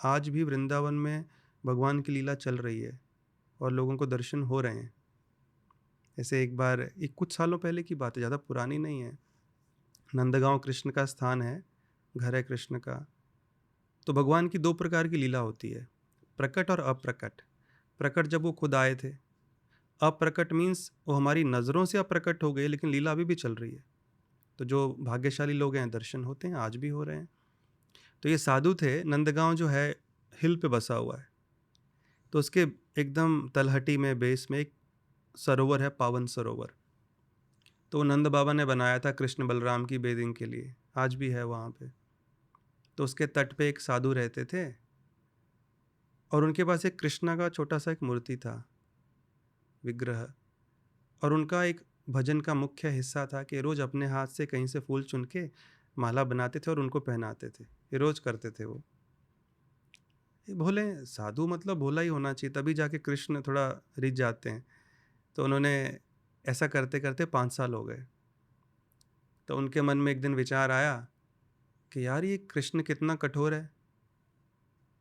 आज भी वृंदावन में भगवान की लीला चल रही है और लोगों को दर्शन हो रहे हैं। ऐसे एक बार, एक कुछ सालों पहले की बात है, ज़्यादा पुरानी नहीं है। नंदगांव कृष्ण का स्थान है, घर है कृष्ण का। तो भगवान की 2 प्रकार की लीला होती है, प्रकट और अप्रकट। प्रकट जब वो खुद आए थे, अप्रकट मीन्स वो हमारी नज़रों से अप्रकट हो गए, लेकिन लीला अभी भी चल रही है। तो जो भाग्यशाली लोग हैं दर्शन होते हैं, आज भी हो रहे हैं। तो ये साधु थे, नंदगांव जो है हिल पे बसा हुआ है, तो उसके एकदम तलहटी में, बेस में एक सरोवर है, पावन सरोवर। तो वो नंद बाबा ने बनाया था कृष्ण बलराम की बेदिंग के लिए, आज भी है वहाँ पे। तो उसके तट पे एक साधु रहते थे और उनके पास एक कृष्णा का छोटा सा एक मूर्ति था, विग्रह। और उनका एक भजन का मुख्य हिस्सा था कि रोज़ अपने हाथ से कहीं से फूल चुन के माला बनाते थे और उनको पहनाते थे। ये रोज़ करते थे वो। ये भोले साधु, मतलब भोला ही होना चाहिए, तभी जाके कृष्ण थोड़ा रिझ जाते हैं। तो उन्होंने ऐसा करते करते 5 साल हो गए। तो उनके मन में एक दिन विचार आया कि यार ये कृष्ण कितना कठोर है,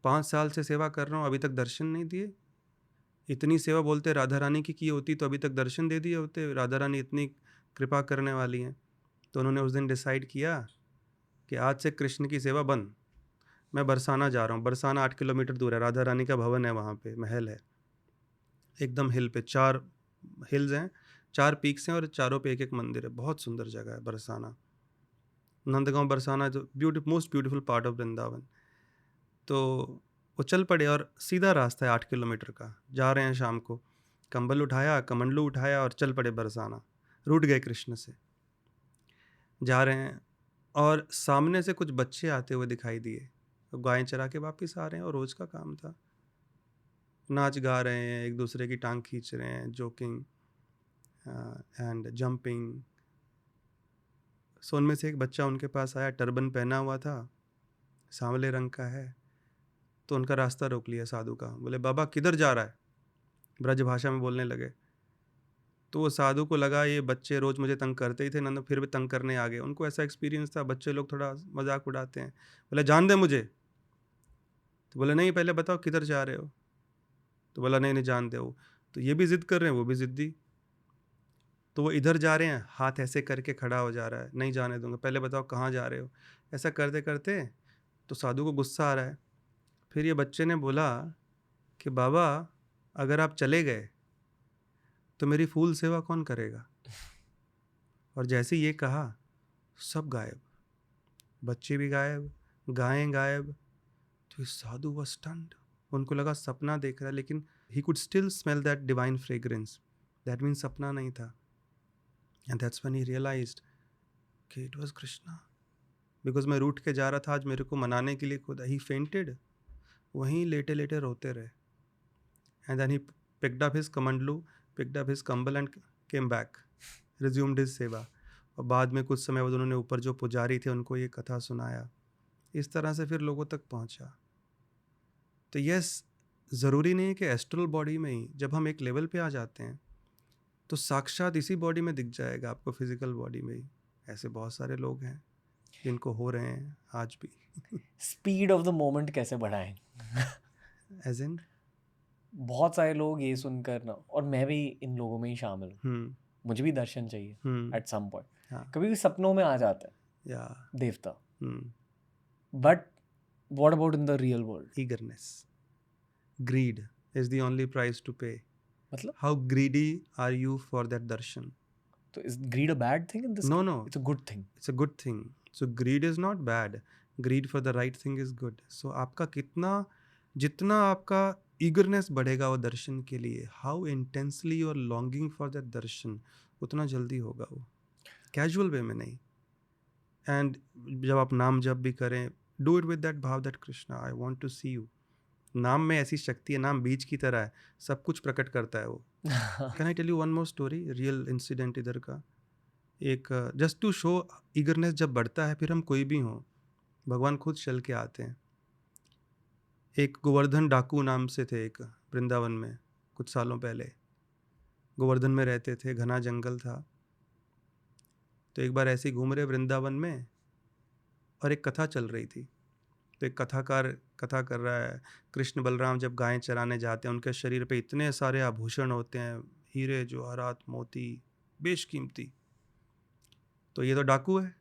5 साल से सेवा कर रहा हूँ, अभी तक दर्शन नहीं दिए। इतनी सेवा बोलते राधा रानी की होती तो अभी तक दर्शन दे दिए होते, राधा रानी इतनी कृपा करने वाली हैं। तो उन्होंने उस दिन डिसाइड किया कि आज से कृष्ण की सेवा बंद। मैं बरसाना जा रहा हूँ। बरसाना 8 किलोमीटर दूर है, राधा रानी का भवन है वहाँ पे, महल है एकदम हिल पे। 4 हिल्स हैं, 4 पीक्स हैं और चारों पे एक एक मंदिर है। बहुत सुंदर जगह है बरसाना। नंदगांव बरसाना जो most beautiful part of Vrindavan. तो वो चल पड़े और सीधा रास्ता है 8 किलोमीटर का। जा रहे हैं शाम को, कंबल उठाया, कमंडलू उठाया और चल पड़े बरसाना। रूठ गए कृष्ण से। जा रहे हैं और सामने से कुछ बच्चे आते हुए दिखाई दिए। गायें चरा के वापस आ रहे हैं और रोज़ का काम था। नाच गा रहे हैं, एक दूसरे की टांग खींच रहे हैं, जोकिंग एंड जंपिंग। सो उनमें से एक बच्चा उनके पास आया, टर्बन पहना हुआ था, सांवले रंग का है। तो उनका रास्ता रोक लिया साधु का। बोले बाबा किधर जा रहा है, ब्रज भाषा में बोलने लगे। तो वो साधु को लगा ये बच्चे रोज़ मुझे तंग करते ही थे, नंद फिर भी तंग करने आ गए। उनको ऐसा एक्सपीरियंस था, बच्चे लोग थोड़ा मजाक उड़ाते हैं। बोले जान दे मुझे। तो बोले नहीं, पहले बताओ किधर जा रहे हो। तो बोला नहीं नहीं जान दे वो। तो ये भी ज़िद कर रहे हैं, वो भी ज़िद्दी। तो वो इधर जा रहे हैं, हाथ ऐसे करके खड़ा हो जा रहा है, नहीं जाने दूंगा, पहले बताओ कहाँ जा रहे हो। ऐसा करते करते तो साधु को गुस्सा आ रहा है। फिर ये बच्चे ने बोला कि बाबा अगर आप चले गए तो मेरी फूल सेवा कौन करेगा। और जैसे ये कहा, सब गायब, बच्चे भी गायब, गायें गायब। तो ये साधु was stunned। उनको लगा सपना देख रहा है, लेकिन he could still smell that divine fragrance। that means सपना नहीं था। and that's when he realized कि it was Krishna। बिकॉज मैं रूठ के जा रहा था आज मेरे को मनाने के लिए खुद। ही फेंटेड, वहीं लेटे लेटे रोते रहे। And then he picked up his kamandalu, picked up his kambal and came back, resumed his seva. और बाद में कुछ समय बाद उन्होंने ऊपर जो पुजारी थे उनको ये कथा सुनाया। इस तरह से फिर लोगों तक पहुंचा। तो यस, ज़रूरी नहीं है कि एस्ट्रल बॉडी में ही, जब हम एक लेवल पे आ जाते हैं तो साक्षात इसी बॉडी में दिख जाएगा आपको, फिजिकल बॉडी में ही। ऐसे बहुत सारे लोग हैं जिनको हो रहे हैं आज भी। स्पीड ऑफ द मोमेंट कैसे बढ़ाएं? एज इन बहुत सारे लोग ये सुनकर ना, और मैं भी इन लोगों में ही शामिल हूँ, मुझे भी दर्शन चाहिए एट सम पॉइंट। हाँ कभी भी सपनों में आ जाता है या देवता, but what about in the real world? eagerness, greed is the only price to pay। मतलब How greedy are you for that darshan? तो is greed a bad thing in this? No, no, it's a good thing. it's a good thing। So greed is not bad, greed for the right thing is good। So आपका कितना, जितना आपका eagerness बढ़ेगा वो दर्शन के लिए, how intensely you are longing for that darshan, उतना जल्दी होगा वो, कैजुअल वे में नहीं। एंड जब आप नाम जप भी करें, डू इट विद दैट भाव that Krishna I want to see you. नाम में ऐसी शक्ति है, नाम बीज की तरह है, सब कुछ प्रकट करता है वो। Can I tell you one more story, real incident इधर का। एक जस्ट टू शो ईगरनेस जब बढ़ता है, फिर हम कोई भी हों, भगवान खुद चल के आते हैं। एक गोवर्धन डाकू नाम से थे एक, वृंदावन में कुछ सालों पहले। गोवर्धन में रहते थे, घना जंगल था। तो एक बार ऐसे ही घूम रहे वृंदावन में और एक कथा चल रही थी। तो एक कथाकार कथा कर रहा है, कृष्ण बलराम जब गायें चराने जाते हैं, उनके शरीर पे इतने सारे आभूषण होते हैं, हीरे जवाहरात मोती बेशकीमती। तो ये तो डाकू है।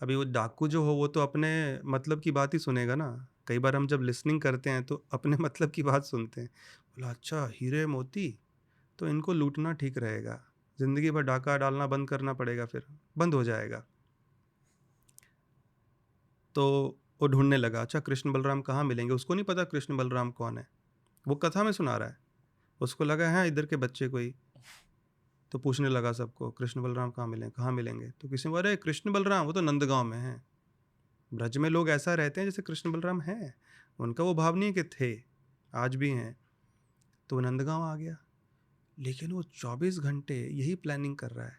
अभी वो डाकू जो हो वो तो अपने मतलब की बात ही सुनेगा ना। कई बार हम जब लिसनिंग करते हैं तो अपने मतलब की बात सुनते हैं। बोला अच्छा हीरे मोती, तो इनको लूटना ठीक रहेगा, ज़िंदगी भर डाका डालना बंद करना पड़ेगा, फिर बंद हो जाएगा। तो वो ढूंढने लगा, अच्छा कृष्ण बलराम कहाँ मिलेंगे। उसको नहीं पता कृष्ण बलराम कौन है, वो कथा में सुना रहा है। उसको लगा है इधर के बच्चे कोई, तो पूछने लगा सबको कृष्ण बलराम कहाँ मिलेंगे। तो किसी ने बोला अरे कृष्ण बलराम वो तो नंदगांव में है। ब्रज में लोग ऐसा रहते हैं जैसे कृष्ण बलराम हैं, उनका वो भाव नहीं है कि थे, आज भी हैं। तो वो नंदगांव आ गया, लेकिन वो 24 घंटे यही प्लानिंग कर रहा है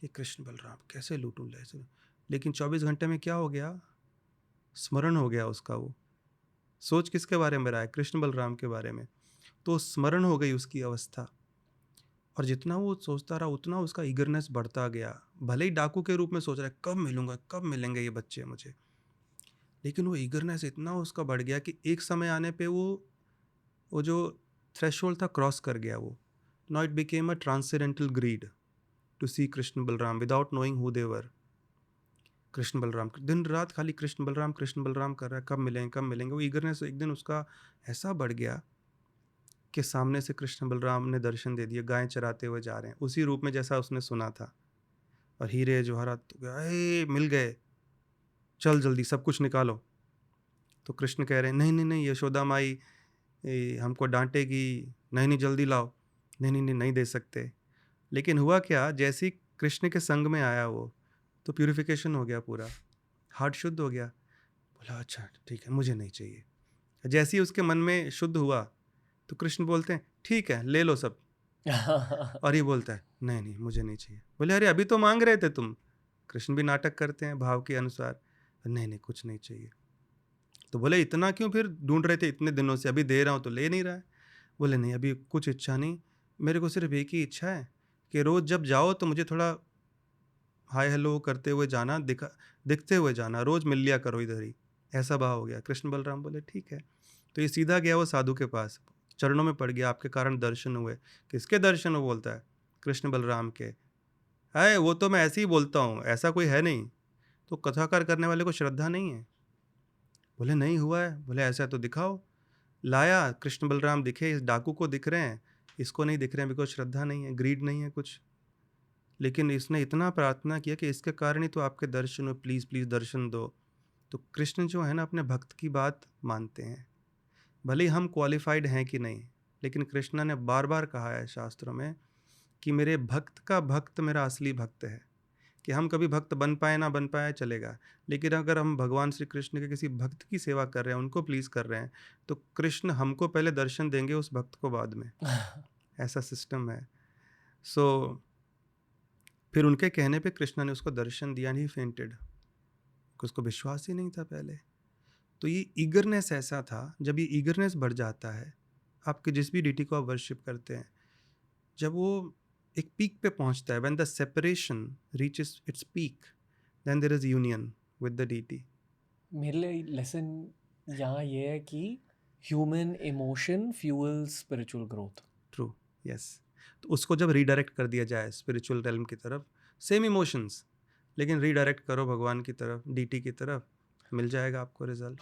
कि कृष्ण बलराम कैसे लूटूं ले। लेकिन 24 घंटे में क्या हो गया, स्मरण हो गया उसका। वो सोच किसके बारे में रहा है, कृष्ण बलराम के बारे में। तो स्मरण हो गई उसकी अवस्था, और जितना वो सोचता रहा उतना उसका ईगरनेस बढ़ता गया। भले ही डाकू के रूप में सोच रहा है कब मिलूंगा, कब मिलेंगे ये बच्चे मुझे, लेकिन वो ईगरनेस इतना उसका बढ़ गया कि एक समय आने पे वो जो थ्रेशोल्ड था क्रॉस कर गया वो। Now it became a transcendental greed to see Krishna Balram without knowing who they were. Krishna Balram दिन रात खाली कृष्ण बलराम कर रहा है, कब मिलेंगे। वो ईगरनेस एक दिन उसका ऐसा बढ़ गया कि सामने से कृष्ण बलराम ने दर्शन दे दिया, गायें चराते हुए जा रहे हैं उसी रूप में जैसा उसने सुना था, और हीरे जवाहरात मिल गए, चल जल्दी सब कुछ निकालो। तो कृष्ण कह रहे हैं नहीं यशोदा माई हमको डांटेगी, नहीं जल्दी लाओ, नहीं दे सकते। लेकिन हुआ क्या, जैसे ही कृष्ण के संग में आया वो, तो प्यूरिफिकेशन हो गया, पूरा हार्ट शुद्ध हो गया। बोला अच्छा ठीक है मुझे नहीं चाहिए। जैसे ही उसके मन में शुद्ध हुआ तो कृष्ण बोलते हैं ठीक है ले लो सब। और ये बोलता है नहीं मुझे नहीं चाहिए। बोले अरे अभी तो मांग रहे थे तुम। कृष्ण भी नाटक करते हैं भाव के अनुसार, नहीं कुछ नहीं चाहिए। तो बोले इतना क्यों फिर ढूंढ रहे थे इतने दिनों से, अभी दे रहा हूँ तो ले नहीं रहा है। बोले नहीं अभी कुछ इच्छा नहीं, मेरे को सिर्फ एक ही इच्छा है कि रोज़ जब जाओ तो मुझे थोड़ा हाय हेलो करते हुए जाना, दिखते हुए जाना, रोज़ मिल लिया करो इधर ही। ऐसा भाव हो गया। कृष्ण बलराम बोले ठीक है। तो ये सीधा गया वो साधु के पास, चरणों में पड़ गया, आपके कारण दर्शन हुए। किसके दर्शन हो बोलता है, कृष्ण बलराम के। है वो तो मैं ऐसे ही बोलता हूँ, ऐसा कोई है नहीं। तो कथाकार करने वाले को श्रद्धा नहीं है। बोले नहीं हुआ है। बोले ऐसा तो दिखाओ। लाया, कृष्ण बलराम दिखे, इस डाकू को दिख रहे हैं, इसको नहीं दिख रहे हैं, बिकॉज श्रद्धा नहीं है, ग्रीड नहीं है कुछ। लेकिन इसने इतना प्रार्थना किया कि इसके कारण ही तो आपके दर्शन हो, प्लीज़ प्लीज़ दर्शन दो। तो कृष्ण जो है ना अपने भक्त की बात मानते हैं, भले ही हम क्वालिफाइड हैं कि नहीं, लेकिन कृष्ण ने बार बार कहा है शास्त्रों में कि मेरे भक्त का भक्त मेरा असली भक्त है। कि हम कभी भक्त बन पाए ना बन पाए चलेगा, लेकिन अगर हम भगवान श्री कृष्ण के किसी भक्त की सेवा कर रहे हैं, उनको प्लीज़ कर रहे हैं, तो कृष्ण हमको पहले दर्शन देंगे, उस भक्त को बाद में। ऐसा सिस्टम है। सो फिर उनके कहने पे कृष्ण ने उसको दर्शन दिया, नहीं फेंटेड, उसको विश्वास ही नहीं था पहले। तो ये ईगरनेस ऐसा था, जब ये ईगरनेस बढ़ जाता है, आपके जिस भी डीटी को आप वर्शिप करते हैं, जब वो एक पीक पे पहुंचता है, when the separation reaches its peak, then there is union with the deity. मेरे लिए लेसन यहाँ ये है कि human emotion fuels spiritual growth. True, yes. तो उसको जब रीडायरेक्ट कर दिया जाए स्पिरिचुअल रेल्म की तरफ, सेम इमोशंस लेकिन रीडायरेक्ट करो भगवान की तरफ, डीटी की तरफ, मिल जाएगा आपको रिजल्ट।